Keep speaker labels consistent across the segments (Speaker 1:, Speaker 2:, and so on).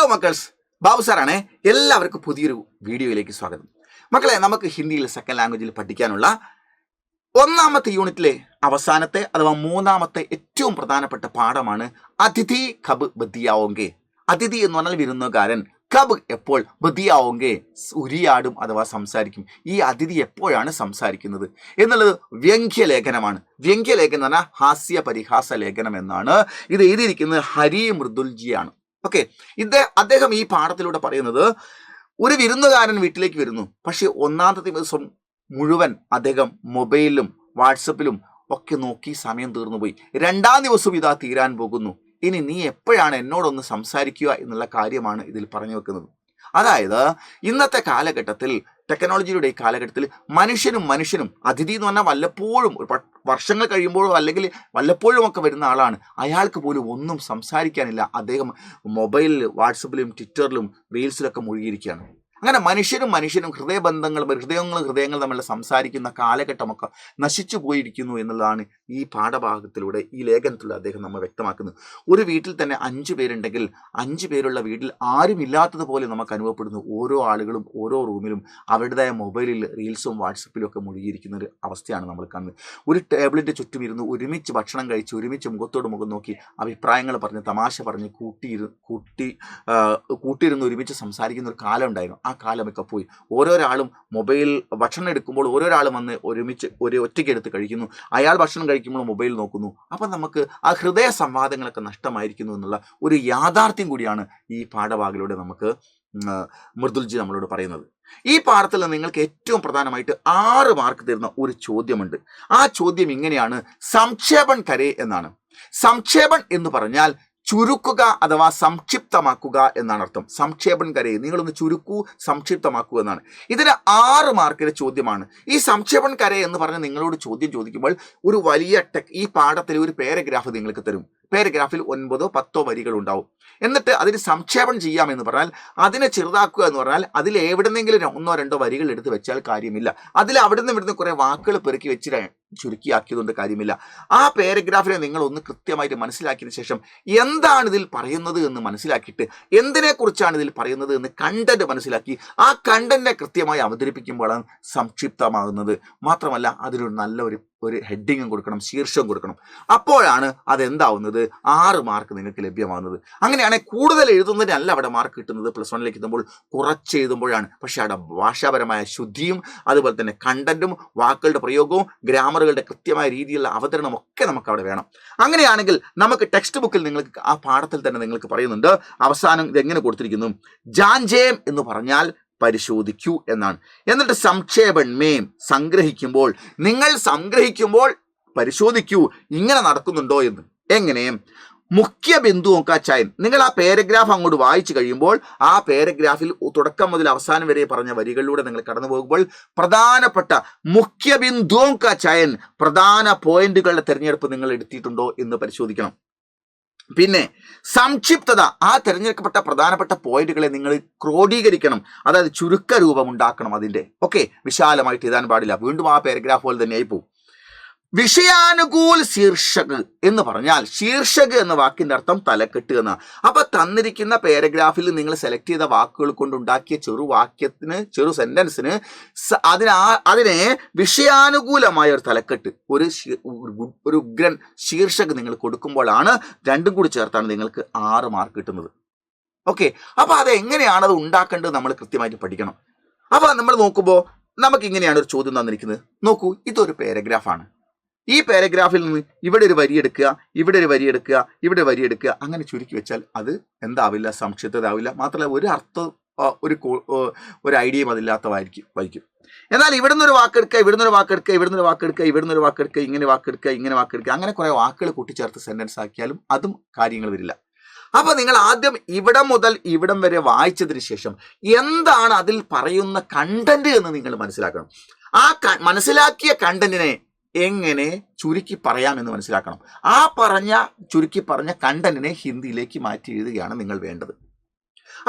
Speaker 1: Hello മക്കൾസ്, Babu സാറാണേ. എല്ലാവർക്കും പുതിയൊരു വീഡിയോയിലേക്ക് സ്വാഗതം. മക്കളെ, നമുക്ക് ഹിന്ദിയിൽ സെക്കൻഡ് ലാംഗ്വേജിൽ പഠിക്കാനുള്ള ഒന്നാമത്തെ യൂണിറ്റിലെ അവസാനത്തെ അഥവാ മൂന്നാമത്തെ ഏറ്റവും പ്രധാനപ്പെട്ട പാഠമാണ് അതിഥി കബ് ബദിയാവോങ്കെ. അതിഥി എന്ന് പറഞ്ഞാൽ വിരുന്നുകാരൻ, കബ് എപ്പോൾ, ബദിയാവോങ്കെ ഉരിയാടും അഥവാ സംസാരിക്കും. ഈ അതിഥി എപ്പോഴാണ് സംസാരിക്കുന്നത് എന്നുള്ളത് വ്യംഗ്യലേഖനമാണ്. വ്യംഗ്യലേഖനം എന്ന് പറഞ്ഞാൽ ഹാസ്യ പരിഹാസ ലേഖനം എന്നാണ്. ഇത് എഴുതിയിരിക്കുന്നത് ഹരി മൃദുൽജിയാണ്. ഓക്കെ, അദ്ദേഹം ഈ പാഠത്തിലൂടെ പറയുന്നത്, ഒരു വിരുന്നുകാരൻ വീട്ടിലേക്ക് വരുന്നു. പക്ഷെ ഒന്നാമത്തെ ദിവസം മുഴുവൻ അദ്ദേഹം മൊബൈലിലും വാട്സപ്പിലും ഒക്കെ നോക്കി സമയം തീർന്നുപോയി. രണ്ടാം ദിവസം ഇതാ തീരാൻ പോകുന്നു. ഇനി നീ എപ്പോഴാണ് എന്നോടൊന്ന് സംസാരിക്കുക എന്നുള്ള കാര്യമാണ് ഇതിൽ പറഞ്ഞു വെക്കുന്നത്. അതായത് ഇന്നത്തെ കാലഘട്ടത്തിൽ, ടെക്നോളജിയുടെ ഈ കാലഘട്ടത്തിൽ മനുഷ്യനും അതിഥി എന്ന് പറഞ്ഞാൽ വല്ലപ്പോഴും വർഷങ്ങൾ കഴിയുമ്പോഴോ അല്ലെങ്കിൽ വല്ലപ്പോഴും ഒക്കെ വരുന്ന ആളാണ്. അയാൾക്ക് പോലും ഒന്നും സംസാരിക്കാനില്ല. അദ്ദേഹം മൊബൈലിൽ വാട്സപ്പിലും ട്വിറ്ററിലും റീൽസിലൊക്കെ മുഴുകിയിരിക്കുകയാണ്. അങ്ങനെ മനുഷ്യനും ഹൃദയങ്ങളും തമ്മിൽ സംസാരിക്കുന്ന കാലഘട്ടമൊക്കെ നശിച്ചു പോയിരിക്കുന്നു എന്നുള്ളതാണ് ഈ പാഠഭാഗത്തിലൂടെ, ഈ ലേഖനത്തിലൂടെ അദ്ദേഹം നമ്മൾ വ്യക്തമാക്കുന്നത്. ഒരു വീട്ടിൽ തന്നെ 5 പേരുണ്ടെങ്കിൽ 5 പേരുള്ള വീട്ടിൽ ആരുമില്ലാത്തതുപോലെ നമുക്ക് അനുഭവപ്പെടുന്നു. ഓരോ ആളുകളും ഓരോ റൂമിലും അവരുടേതായ മൊബൈലിൽ റീൽസും വാട്സപ്പിലും ഒക്കെ മുഴുകിയിരിക്കുന്ന ഒരു അവസ്ഥയാണ് നമ്മൾ കാണുന്നത്. ഒരു ടേബിളിൻ്റെ ചുറ്റും ഇരുന്ന് ഒരുമിച്ച് ഭക്ഷണം കഴിച്ച് ഒരുമിച്ച് മുഖത്തോട് മുഖം നോക്കി അഭിപ്രായങ്ങൾ പറഞ്ഞ് തമാശ പറഞ്ഞ് കൂട്ടിയിരുന്ന് ഒരുമിച്ച് സംസാരിക്കുന്ന ഒരു കാലം ഉണ്ടായിരുന്നു. ആ കാലമൊക്കെ പോയി. ഓരോരാളും മൊബൈൽ ഭക്ഷണം എടുക്കുമ്പോൾ ഓരോരാളും വന്ന് ഒരുമിച്ച് ഒറ്റയ്ക്ക് എടുത്ത് കഴിക്കുന്നു. അയാൾ ഭക്ഷണം കഴിക്കുമ്പോൾ മൊബൈൽ നോക്കുന്നു. അപ്പം നമുക്ക് ആ ഹൃദയ സംവാദങ്ങളൊക്കെ നഷ്ടമായിരിക്കുന്നു എന്നുള്ള ഒരു യാഥാർത്ഥ്യം കൂടിയാണ് ഈ പാഠഭാഗത്തിലൂടെ നമുക്ക് മൃദുൽജി നമ്മളോട് പറയുന്നത്. ഈ പാഠത്തിൽ നിങ്ങൾക്ക് ഏറ്റവും പ്രധാനമായിട്ട് 6 മാർക്ക് തരുന്ന ഒരു ചോദ്യമുണ്ട്. ആ ചോദ്യം ഇങ്ങനെയാണ്: സംക്ഷേപൺ കരേ എന്നാണ്. സംക്ഷേപൺ എന്ന് പറഞ്ഞാൽ ചുരുക്കുക അഥവാ സംക്ഷിപ്തമാക്കുക എന്നാണ് അർത്ഥം. സംക്ഷേപൺ കരയെ നിങ്ങളൊന്ന് ചുരുക്കൂ, സംക്ഷിപ്തമാക്കുക എന്നാണ്. ഇതിന് 6 മാർക്കിന്റെ ചോദ്യമാണ്. ഈ സംക്ഷേപൺ കര എന്ന് പറഞ്ഞ് നിങ്ങളോട് ചോദ്യം ചോദിക്കുമ്പോൾ ഒരു വലിയ ഈ പാഠത്തിൽ ഒരു പാരഗ്രാഫ് നിങ്ങൾക്ക് തരും. പാരഗ്രാഫിൽ 9 or 10 വരികൾ ഉണ്ടാവും. എന്നിട്ട് അതിന് സംക്ഷേപം ചെയ്യാമെന്ന് പറഞ്ഞാൽ, അതിനെ ചെറുതാക്കുക എന്ന് പറഞ്ഞാൽ അതിൽ എവിടെന്നെങ്കിലും 1 or 2 വരികൾ എടുത്ത് വെച്ചാൽ കാര്യമില്ല. അതിൽ ഇവിടുന്ന് കുറെ വാക്കുകൾ പെറുക്കി വെച്ചിട്ട് ചുരുക്കിയാക്കിയതുകൊണ്ട് കാര്യമില്ല. ആ പാരഗ്രാഫിനെ നിങ്ങൾ ഒന്ന് കൃത്യമായിട്ട് മനസ്സിലാക്കിയതിനു ശേഷം എന്താണ് ഇതിൽ പറയുന്നത് എന്ന് മനസ്സിലാക്കിയിട്ട് എന്തിനെക്കുറിച്ചാണ് ഇതിൽ പറയുന്നത് എന്ന് കണ്ടന്റ് മനസ്സിലാക്കി ആ കണ്ടന്റിനെ കൃത്യമായി അവതരിപ്പിക്കുമ്പോഴാണ് സംക്ഷിപ്തമാകുന്നത്. മാത്രമല്ല അതിനൊരു നല്ല ഒരു ഹെഡിങ്ങും കൊടുക്കണം, ശീർഷകം കൊടുക്കണം. അപ്പോഴാണ് അതെന്താവുന്നത്, 6 മാർക്ക് നിങ്ങൾക്ക് ലഭ്യമാകുന്നത്. അങ്ങനെയാണെങ്കിൽ കൂടുതൽ എഴുതുന്നതിനല്ല അവിടെ മാർക്ക് കിട്ടുന്നത്. +1 എത്തുമ്പോൾ കുറച്ച് എഴുതുമ്പോഴാണ്. പക്ഷെ അവിടെ ഭാഷാപരമായ ശുദ്ധിയും അതുപോലെ തന്നെ കണ്ടന്റും വാക്കുകളുടെ പ്രയോഗവും ഗ്രാമറുകളുടെ കൃത്യമായ രീതിയിലുള്ള അവതരണവും ഒക്കെ നമുക്ക് അവിടെ വേണം. അങ്ങനെയാണെങ്കിൽ നമുക്ക് ടെക്സ്റ്റ് ബുക്കിൽ നിങ്ങൾക്ക് ആ പാഠത്തിൽ തന്നെ നിങ്ങൾക്ക് പറയുന്നുണ്ട്. അവസാനം ഇതെങ്ങനെ കൊടുത്തിരിക്കുന്നു: ജാൻജേം എന്ന് പറഞ്ഞാൽ പരിശോധിക്കൂ എന്നാണ്. എന്നിട്ട് സംക്ഷേപൺ മേം, സംഗ്രഹിക്കുമ്പോൾ, നിങ്ങൾ സംഗ്രഹിക്കുമ്പോൾ പരിശോധിക്കൂ ഇങ്ങനെ നടക്കുന്നുണ്ടോ എന്ന്. എങ്ങനെ? മുഖ്യ ബിന്ദുവൊക്കെ ചയൻ. നിങ്ങൾ ആ പാരഗ്രാഫ് അങ്ങോട്ട് വായിച്ചു കഴിയുമ്പോൾ ആ പാരഗ്രാഫിൽ തുടക്കം മുതൽ അവസാനം വരെ പറഞ്ഞ വരികളിലൂടെ നിങ്ങൾ കടന്നു പോകുമ്പോൾ പ്രധാനപ്പെട്ട മുഖ്യ ബിന്ദുവൊക്കെ ചയൻ, പ്രധാന പോയിന്റുകളുടെ തിരഞ്ഞെടുപ്പ് നിങ്ങൾ എടുത്തിട്ടുണ്ടോ എന്ന് പരിശോധിക്കണം. പിന്നെ സംക്ഷിപ്തത, ആ തിരഞ്ഞെടുക്കപ്പെട്ട പ്രധാനപ്പെട്ട പോയിന്റുകളെ നിങ്ങൾ ക്രോഡീകരിക്കണം. അതായത് ചുരുക്ക രൂപം ഉണ്ടാക്കണം. അതിൻ്റെ വിശാലമായിട്ട് എഴുതാൻ പാടില്ല. വീണ്ടും ആ പാരഗ്രാഫ് പോലെ തന്നെ ആയിപ്പോവും. വിഷയാനുകൂൽ ശീർഷക് എന്ന് പറഞ്ഞാൽ, ശീർഷക് എന്ന വാക്കിന്റെ അർത്ഥം തലക്കെട്ട് എന്നാണ്. അപ്പൊ തന്നിരിക്കുന്ന പാരഗ്രാഫിൽ നിങ്ങൾ സെലക്ട് ചെയ്ത വാക്കുകൾ കൊണ്ടുണ്ടാക്കിയ ചെറു സെന്റൻസിന് അതിനെ വിഷയാനുകൂലമായ ഒരു തലക്കെട്ട്, ഒരു ഉഗ്രൻ ശീർഷക് നിങ്ങൾ കൊടുക്കുമ്പോഴാണ്, രണ്ടും കൂടി ചേർത്താണ് നിങ്ങൾക്ക് 6 മാർക്ക് കിട്ടുന്നത്. ഓക്കെ, അപ്പൊ അത് എങ്ങനെയാണ് അത് ഉണ്ടാക്കേണ്ടത് നമ്മൾ കൃത്യമായിട്ട് പഠിക്കണം. അപ്പൊ നമ്മൾ നോക്കുമ്പോൾ നമുക്ക് ഇങ്ങനെയാണ് ഒരു ചോദ്യം തന്നിരിക്കുന്നത്. നോക്കൂ, ഇതൊരു പാരഗ്രാഫാണ്. ഈ പാരഗ്രാഫിൽ നിന്ന് ഇവിടെ ഒരു വരി എടുക്കുക, ഇവിടെ ഒരു വരി എടുക്കുക, ഇവിടെ വരി എടുക്കുക, അങ്ങനെ ചുരുക്കി വെച്ചാൽ അത് എന്താവില്ല, സംക്ഷിപ്തതാവില്ല. മാത്രമല്ല ഒരു അർത്ഥം, ഒരു ഐഡിയയും അതില്ലാത്തതായിരിക്കും. എന്നാൽ ഇവിടുന്ന് ഒരു വാക്കെടുക്കുക, ഇവിടുന്ന് ഒരു വാക്കെടുക്കുക, ഇവിടുന്ന് ഒരു വാക്കെടുക്കുക, ഇവിടുന്ന് ഒരു വാക്കെടുക്കുക, ഇങ്ങനെ വാക്കെടുക്കുക, അങ്ങനെ കുറെ വാക്കുകൾ കൂട്ടിച്ചേർത്ത് സെന്റൻസ് ആക്കിയാലും അതും കാര്യങ്ങൾ വരില്ല. അപ്പൊ നിങ്ങൾ ആദ്യം ഇവിടം മുതൽ ഇവിടം വരെ വായിച്ചതിന് ശേഷം എന്താണ് അതിൽ പറയുന്ന കണ്ടന്റ് എന്ന് നിങ്ങൾ മനസ്സിലാക്കണം. ആ മനസ്സിലാക്കിയ കണ്ടന്റിനെ എങ്ങനെ ചുരുക്കി പറയാമെന്ന് മനസ്സിലാക്കണം. ആ ചുരുക്കി പറഞ്ഞ കണ്ടന്റിനെ ഹിന്ദിയിലേക്ക് മാറ്റി എഴുതുകയാണ് നിങ്ങൾ വേണ്ടത്.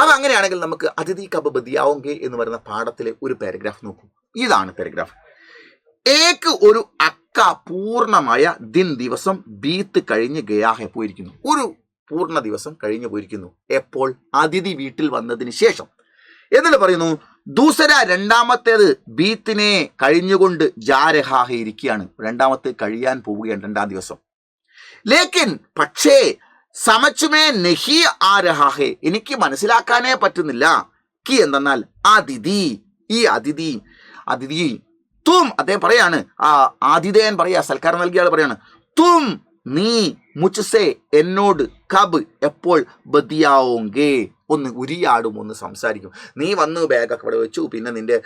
Speaker 1: അത് അങ്ങനെയാണെങ്കിൽ നമുക്ക് അതിഥി കബ് ബദിയാവോങ്കെ എന്ന് പറയുന്ന പാഠത്തിലെ ഒരു പാരഗ്രാഫ് നോക്കൂ. ഇതാണ് പാരഗ്രാഫ്. ഒരു അക്ക പൂർണ്ണമായ ദിവസം ബീത്ത് കഴിഞ്ഞ് ഗയാഹെ പോയിരിക്കുന്നു. പൂർണ്ണ ദിവസം കഴിഞ്ഞു പോയിരിക്കുന്നു. എപ്പോൾ? അതിഥി വീട്ടിൽ വന്നതിന് ശേഷം. എന്നിട്ട് പറയുന്നു ദൂസര രണ്ടാമത്തേത് ബീത്തിനെ കഴിഞ്ഞുകൊണ്ട് ജാരഹാഹെ ഇരിക്കുകയാണ്. രണ്ടാമത്തെ കഴിയാൻ പോവുകയാണ്, രണ്ടാം ദിവസം. ലേക്കിൻ പക്ഷേ സമച്ചുമേ നെഹി ആ രഹാഹെ, എനിക്ക് മനസ്സിലാക്കാനേ പറ്റുന്നില്ല. കി എന്തെന്നാൽ അതിഥി, ഈ അതിഥി തും, അദ്ദേഹം പറയാണ്, ആ ആതിഥേയൻ പറയാ, സൽക്കാരം നൽകിയ ആൾ പറയാണ്, തും നീ മുച്ചസെ എന്നോട് കബ് എപ്പോൾ ബദിയാവോങ്കേ, ഒന്ന് ഉരിയാടും, ഒന്ന് സംസാരിക്കും. നീ വന്ന് ബാഗൊക്കെ ഇവിടെ വെച്ചു, പിന്നെ നിന്റെ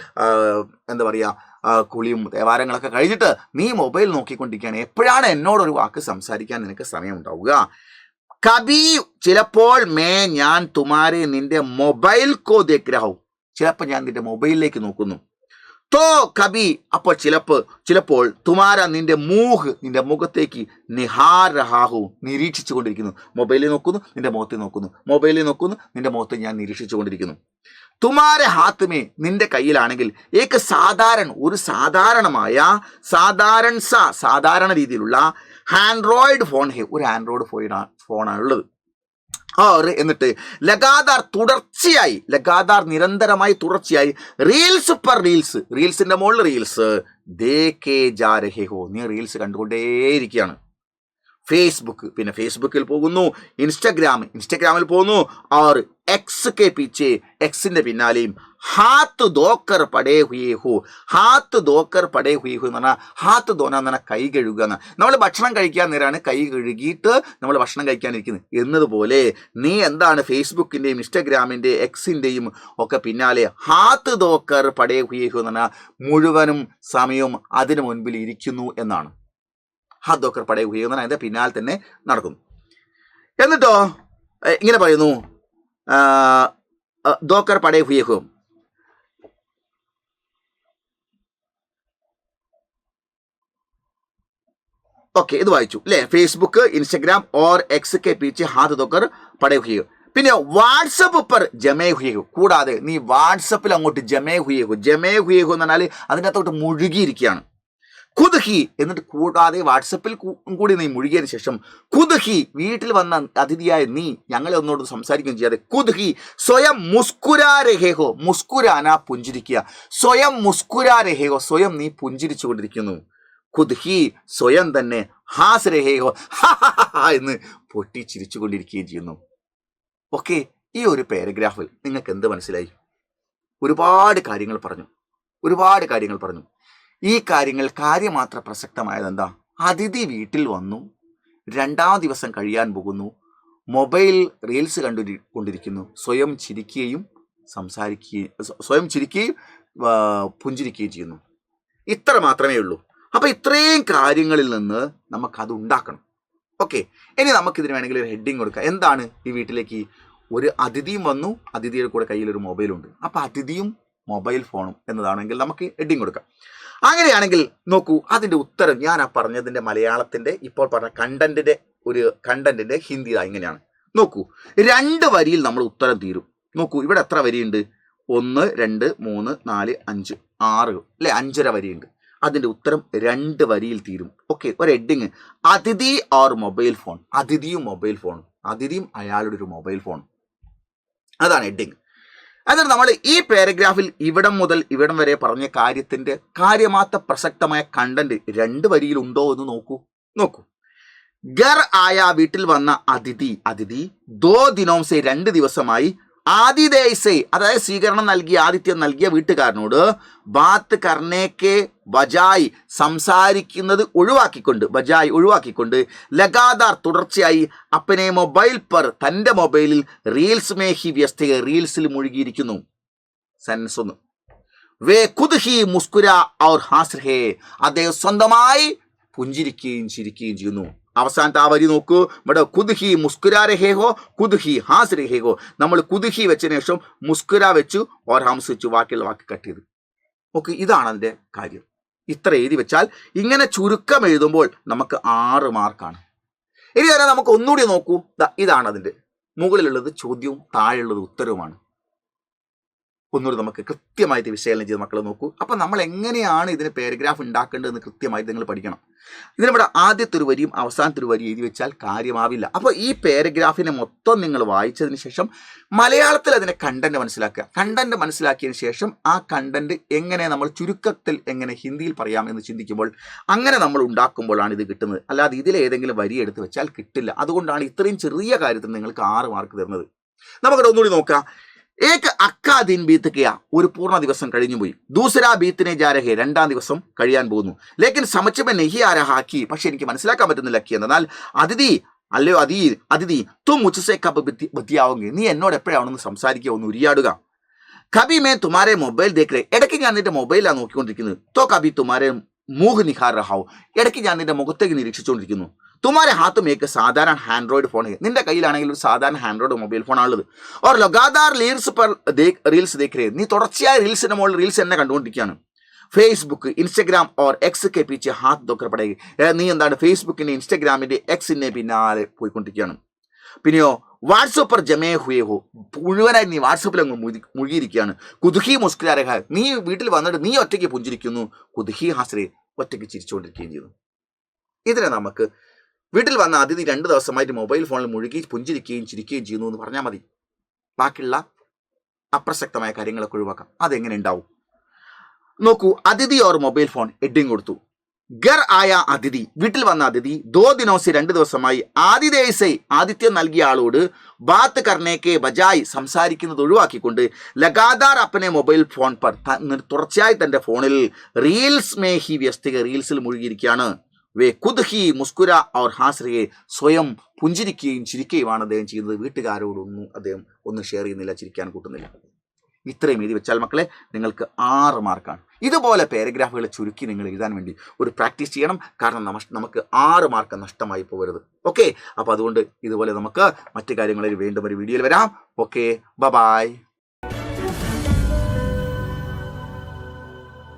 Speaker 1: എന്താ പറയുക കുളിയും ദേവാരങ്ങളൊക്കെ കഴിഞ്ഞിട്ട് നീ മൊബൈൽ നോക്കിക്കൊണ്ടിരിക്കുകയാണ്, എപ്പോഴാണ് എന്നോടൊരു വാക്ക് സംസാരിക്കാൻ നിനക്ക് സമയമുണ്ടാവുക? കബി ചിലപ്പോൾ ഞാൻ തുമാരെ നിന്റെ മൊബൈൽ കോ ദേഖ് രഹാ ഹൂം, ചിലപ്പോൾ ഞാൻ നിന്റെ മൊബൈലിലേക്ക് നോക്കുന്നു. തോ കബി അപ്പോൾ ചിലപ്പോൾ തുമാര നിന്റെ നിന്റെ മുഖത്തേക്ക് നിഹാർ രഹാഹു നിരീക്ഷിച്ചു കൊണ്ടിരിക്കുന്നു. മൊബൈലിൽ നോക്കുന്നു, നിന്റെ മുഖത്തെ നോക്കുന്നു, മൊബൈലിൽ നോക്കുന്നു, നിന്റെ മുഖത്തെ ഞാൻ നിരീക്ഷിച്ചു കൊണ്ടിരിക്കുന്നു. തുമാരെ ഹാത്തുമേ നിന്റെ കയ്യിലാണെങ്കിൽ ഒരു സാധാരണ രീതിയിലുള്ള ആൻഡ്രോയിഡ് ഫോൺ ഒരു ആൻഡ്രോയിഡ് ഫോണാണുള്ളത്. എന്നിട്ട് നിരന്തരമായി തുടർച്ചയായി റീൽസിന്റെ മുകളിൽ റീൽസ് ദേഖേ ജാ രഹേ ഹോ, നീ റീൽസ് കണ്ടുകൊണ്ടേയിരിക്കുകയാണ്. പിന്നെ ഫേസ്ബുക്കിൽ പോകുന്നു, ഇൻസ്റ്റഗ്രാമിൽ പോകുന്നു, എക്സ് കെ പീച്ചെ, എക്സിന്റെ പിന്നാലെയും ഹാത്ത് ധോക്കർ പടേ ഹുയേ ഹോ എന്ന് പറഞ്ഞാൽ ഹാത്ത് ധോന എന്ന് പറഞ്ഞാൽ കൈ കഴുകുക എന്ന്. നമ്മൾ ഭക്ഷണം കഴിക്കാൻ നേരാണ് കൈ കഴുകിയിട്ട് നമ്മൾ ഭക്ഷണം കഴിക്കാനിരിക്കുന്നത് എന്നതുപോലെ നീ എന്താണ് ഫേസ്ബുക്കിന്റെയും ഇൻസ്റ്റഗ്രാമിന്റെയും എക്സിന്റെയും ഒക്കെ പിന്നാലെ ഹാത്ത് ധോക്കർ പടേ ഹുയേ ഹോ എന്ന് പറഞ്ഞാൽ മുഴുവനും സമയവും അതിനു മുൻപിൽ ഇരിക്കുന്നു എന്നാണ്. ഹാത്ത് ധോക്കർ പടേ ഹുയേ എന്ന് പറഞ്ഞാൽ അതിന്റെ പിന്നാലെ തന്നെ നടക്കുന്നു. എന്നിട്ടോ ഇങ്ങനെ പറയുന്നു ധോക്കർ പടേ ഹുയേ ഹോ. ഓക്കെ, ഇത് വായിച്ചു അല്ലേ? ഫേസ്ബുക്ക്, ഇൻസ്റ്റഗ്രാം ഓർ എക്സ് കെ പീച്ചെ ഹാത്ത് ധോക്കർ പടേ ഹുയേ ഹോ. പിന്നെ വാട്സപ്പ് പർ ജമേ ഹുയേ ഹോ, കൂടാതെ നീ വാട്സപ്പിൽ അങ്ങോട്ട് ജമേ ഹുയേ ഹോ എന്ന് പറഞ്ഞാൽ അതിനകത്തോട്ട് മുഴുകിയിരിക്കുകയാണ്. കുദ്ഹി എന്നിട്ട് കൂടാതെ വാട്സപ്പിൽ കൂടി നീ മുഴുകിയതിന് ശേഷം കുദ്ഹി വീട്ടിൽ വന്ന അതിഥിയായ നീ ഞങ്ങളെ ഒന്നോട് സംസാരിക്കുകയും ചെയ്യാതെ കുദ്ഹി സ്വയം മുസ്കുരാ രഹേ ഹോ, മുസ്കുരാന പുഞ്ചിരിക്കുക, സ്വയം മുസ്കുരാ രഹേ ഹോ, സ്വയം നീ പുഞ്ചിരിച്ചു കൊണ്ടിരിക്കുന്നു. ഖുദ്ഹി സ്വയം തന്നെ ഹാസ് രഹേ ഹോ എന്ന് പൊട്ടി ചിരിച്ചു കൊണ്ടിരിക്കുകയും ചെയ്യുന്നു. ഓക്കെ, ഈ ഒരു പാരഗ്രാഫിൽ നിങ്ങൾക്ക് എന്ത് മനസ്സിലായി? ഒരുപാട് കാര്യങ്ങൾ പറഞ്ഞു. ഈ കാര്യങ്ങൾ കാര്യമാത്ര പ്രസക്തമായത് എന്താ? അതിഥി വീട്ടിൽ വന്നു, രണ്ടാം ദിവസം കഴിയാൻ പോകുന്നു, മൊബൈൽ റീൽസ് കൊണ്ടിരിക്കുന്നു, സ്വയം ചിരിക്കുകയും പുഞ്ചിരിക്കുകയും ചെയ്യുന്നു. ഇത്ര മാത്രമേ ഉള്ളൂ. അപ്പൊ ഇത്രയും കാര്യങ്ങളിൽ നിന്ന് നമുക്കത് ഉണ്ടാക്കണം. ഓക്കെ, ഇനി നമുക്കിതിന് വേണമെങ്കിൽ ഒരു ഹെഡിങ് കൊടുക്കാം. എന്താണ് ഈ വീട്ടിലേക്ക് ഒരു അതിഥിയും വന്നു, അതിഥിയുടെ കൂടെ കയ്യിലൊരു മൊബൈലുണ്ട്, അപ്പൊ അതിഥിയും മൊബൈൽ ഫോണും എന്നതാണെങ്കിൽ നമുക്ക് ഹെഡിങ് കൊടുക്കാം. അങ്ങനെയാണെങ്കിൽ നോക്കൂ, അതിന്റെ ഉത്തരം ഞാൻ പറഞ്ഞതിന്റെ മലയാളത്തിന്റെ ഇപ്പോൾ പറഞ്ഞ കണ്ടന്റിന്റെ ഹിന്ദി ഇങ്ങനെയാണ്. നോക്കൂ, 2 വരിയിൽ നമ്മൾ ഉത്തരം തീരും. നോക്കൂ, ഇവിടെ എത്ര വരിയുണ്ട്? 1, 2, 3, 4, 5, 6 അല്ലെ, 5.5 വരിയുണ്ട്. അതിന്റെ ഉത്തരം 2 വരിയിൽ തീരും. ഓക്കെ, ഒരു ഹെഡിങ് അതിഥി ഓർ മൊബൈൽ ഫോൺ, അതിഥിയും മൊബൈൽ ഫോണും, അതിഥിയും അയാളുടെ ഒരു മൊബൈൽ ഫോൺ, അതാണ് ഹെഡിങ്. എന്നിട്ട് നമ്മൾ ഈ പാരഗ്രാഫിൽ ഇവിടം മുതൽ ഇവിടം വരെ പറഞ്ഞ കാര്യത്തിന്റെ കാര്യമാത്ര പ്രസക്തമായ കണ്ടന്റ് 2 വരിയിൽ ഉണ്ടോ എന്ന് നോക്കൂ. ഗർ ആയ വീട്ടിൽ വന്ന അതിഥി 2 ദിനോം സെ 2 ദിവസമായി ആതിഥേയസെ അതായത് സ്വീകരണം ആതിഥ്യം നൽകിയ വീട്ടുകാരനോട് ബാത്ത് കർണേക്കെ ബജായി സംസാരിക്കുന്നത് ഒഴിവാക്കിക്കൊണ്ട് ലഗാതാർ തുടർച്ചയായി അപ്പനെ മൊബൈൽ പർ തന്റെ മൊബൈലിൽ റീൽസ് മേഹി വ്യസ്തയെ റീൽസിൽ മുഴുകിയിരിക്കുന്നു. സെൻസ് 1 വേ ഖുദ് ഹി മുസ്കുര ഔർ ഹാസ് രഹേ അദ്ദേഹം സ്വന്തമായി പുഞ്ചിരിക്കുകയും ചിരിക്കുകയും ചെയ്യുന്നു. അവസാനത്തെ ആ വരി നോക്കൂ, ഇവിടെ കുദ്ഹി മുസ്കുരാ രഹേ ഹോ കുദ്ഹി ഹാസ് രഹേ ഹോ. നമ്മൾ കുദ്ഹി വെച്ചതിന് ശേഷം മുസ്കുര വെച്ചു ഓർ ഹാംസ് വെച്ചു, ബാക്കിയുള്ള വാക്ക് കട്ട് ചെയ്ത്. ഓക്കെ, ഇതാണ് അതിന്റെ കാര്യം. ഇത്ര എഴുതി വെച്ചാൽ ഇങ്ങനെ ചുരുക്കം എഴുതുമ്പോൾ നമുക്ക് 6 മാർക്കാണ്. ഇനി തന്നെ നമുക്ക് ഒന്നുകൂടി നോക്കൂ, ഇതാണ് അതിന്റെ മുകളിലുള്ളത് ചോദ്യവും താഴെയുള്ളത് ഉത്തരവുമാണ്. ഒന്നുകൂടി നമുക്ക് കൃത്യമായിട്ട് വിശകലനം ചെയ്ത് മക്കൾ നോക്കൂ. അപ്പം നമ്മൾ എങ്ങനെയാണ് ഇതിന് പാരഗ്രാഫ് ഉണ്ടാക്കേണ്ടതെന്ന് കൃത്യമായിട്ട് നിങ്ങൾ പഠിക്കണം. ഇതിനിവിടെ ആദ്യത്തെ ഒരു വരിയും അവസാനത്തെ ഒരു വരി എഴുതി വെച്ചാൽ കാര്യമാവില്ല. അപ്പോൾ ഈ പാരഗ്രാഫിനെ മൊത്തം നിങ്ങൾ വായിച്ചതിന് ശേഷം മലയാളത്തിൽ അതിനെ കണ്ടന്റ് മനസ്സിലാക്കുക. കണ്ടന്റ് മനസ്സിലാക്കിയതിന് ശേഷം ആ കണ്ടന്റ് എങ്ങനെ നമ്മൾ ചുരുക്കത്തിൽ എങ്ങനെ ഹിന്ദിയിൽ പറയാമെന്ന് ചിന്തിക്കുമ്പോൾ അങ്ങനെ നമ്മൾ ഉണ്ടാക്കുമ്പോഴാണ് ഇത് കിട്ടുന്നത്. അല്ലാതെ ഇതിലേതെങ്കിലും വരി എടുത്ത് വെച്ചാൽ കിട്ടില്ല. അതുകൊണ്ടാണ് ഇത്രയും ചെറിയ കാര്യത്തിൽ നിങ്ങൾക്ക് 6 മാർക്ക് തരുന്നത്. നമുക്കിവിടെ ഒന്നുകൂടി നോക്കാം. ഏക് അക്കാ ദിൻ ബീത്ത് കിയ, ഒരു പൂർണ്ണ ദിവസം കഴിഞ്ഞുപോയി. ദൂസരാ ബീത്തിനെ ജാ രഹേ, 2ാം ദിവസം കഴിയാൻ പോകുന്നു. ലേക്കിൻ സമച്ച് മേ നഹി ആ രഹാ കി, പക്ഷെ എനിക്ക് മനസ്സിലാക്കാൻ പറ്റുന്നില്ല കി എന്നാൽ അതിഥി അല്ലയോ അതിഥി തും മുച്ചസെ കബ് ബത്തിയാവുമെങ്കിൽ നീ എന്നോട് എപ്പോഴാണെന്ന് സംസാരിക്കുക, ഒന്ന് ഉരിയാടുക. കബി മേ തുമാരെ മൊബൈൽ ദേഖ്, ഇടയ്ക്ക് ഞാൻ നിന്റെ മൊബൈലാണ് നോക്കിക്കൊണ്ടിരിക്കുന്നത്. തോ കബി തുമാരെ മൂഹ് നിഖാർ റഹാവോ, ഇടയ്ക്ക് ഞാൻ നിന്റെ മുഖത്തേക്ക് നിരീക്ഷിച്ചുകൊണ്ടിരിക്കുന്നു. തുമാരെ ഹാത്തും ഏക്ക് സാധാരണ ആൻഡ്രോയിഡ് ഫോൺ, നിന്റെ കയ്യിലാണെങ്കിൽ ഒരു സാധാരണ ആൻഡ്രോയിഡ് മൊബൈൽ ഫോണാണുള്ളത്. ഓർ ലഗാതാർ റീൽസ് ദേഖ് രേ, നീ തുടർച്ചയായ റീൽസിന്റെ മുകളിൽ റീൽസ് എന്നെ കണ്ടുകൊണ്ടിരിക്കുകയാണ്. ഫേസ്ബുക്ക് ഇൻസ്റ്റഗ്രാം ഓർ എക്സ് കെ പീച്ചെ ഹാത്ത് ദോക്കർ പടേ, നീ എന്താണ് ഫേസ്ബുക്കിന്റെ ഇൻസ്റ്റഗ്രാമിന്റെ എക്സിന്റെ പിന്നാലെ പോയിക്കൊണ്ടിരിക്കുകയാണ്. പിന്നെയോ വാട്സപ്പ് पर ജമേ ഹുയേ ഹോ, മുഴുവനായി നീ വാട്സപ്പിൽ അങ്ങ് മുഴുകിയിരിക്കുകയാണ്. കുതുഹി മുസ്കുരാ രഹാ, നീ വീട്ടിൽ വന്നിട്ട് നീ ഒറ്റയ്ക്ക് പുഞ്ചിരിക്കുന്നു. കുതുഹി ഹാസ്രേ, ഒറ്റയ്ക്ക് ചിരിച്ചുകൊണ്ടിരിക്കുകയും ചെയ്യുന്നു. ഇതിനെ നമുക്ക് വീട്ടിൽ വന്ന അതിഥി 2 ദിവസമായിട്ട് മൊബൈൽ ഫോണിൽ മുഴുകി പുഞ്ചിരിക്കുകയും ചിരിക്കുകയും ചെയ്യുന്നു എന്ന് പറഞ്ഞാൽ മതി. ബാക്കിയുള്ള അപ്രസക്തമായ കാര്യങ്ങളൊക്കെ ഒഴിവാക്കാം. അതെങ്ങനെ ഉണ്ടാവും നോക്കൂ. അതിഥി ഓർ മൊബൈൽ ഫോൺ ഹെഡിങ് കൊടുത്തു. ഗർ ആയ അതിഥി, വീട്ടിൽ വന്ന അതിഥി. 2 ദിനോസി, 2 ദിവസമായി. ആതിഥേയസൈ, ആതിഥ്യം നൽകിയ ആളോട്. ബാത്ത് കർണേക്കെ ബജായ്, സംസാരിക്കുന്നത് ഒഴിവാക്കിക്കൊണ്ട്. ലഗാതാർ അപ്പനെ മൊബൈൽ ഫോൺ പർ, തുടർച്ചയായി തന്റെ ഫോണിൽ. റീൽസ് മേ ഹി വ്യസ്തിക, റീൽസിൽ മുഴുകിയിരിക്കുകയാണ്. വേ ഖുദ് ഹി മുസ്കുര ഔർ ഹാസ്രയെ, സ്വയം പുഞ്ചിരിക്കുകയും ചിരിക്കുകയുമാണ് അദ്ദേഹം ചെയ്യുന്നത്. വീട്ടുകാരോടൊന്നും അദ്ദേഹം ഒന്നും ഷെയർ ചെയ്യുന്നില്ല, ചിരിക്കാൻ കൂട്ടുന്നില്ല. ഇത്രയും എഴുതി വെച്ചാൽ മക്കളെ നിങ്ങൾക്ക് 6 മാർക്കാണ്. ഇതുപോലെ പാരഗ്രാഫുകൾ ചുരുക്കി നിങ്ങൾ എഴുതാൻ വേണ്ടി ഒരു പ്രാക്ടീസ് ചെയ്യണം. കാരണം നമുക്ക് 6 മാർക്ക് നഷ്ടമായി പോകരുത്. ഓക്കെ, അപ്പോൾ അതുകൊണ്ട് ഇതുപോലെ നമുക്ക് മറ്റു കാര്യങ്ങളിൽ വീണ്ടും ഒരു വീഡിയോയിൽ വരാം. Okay, by.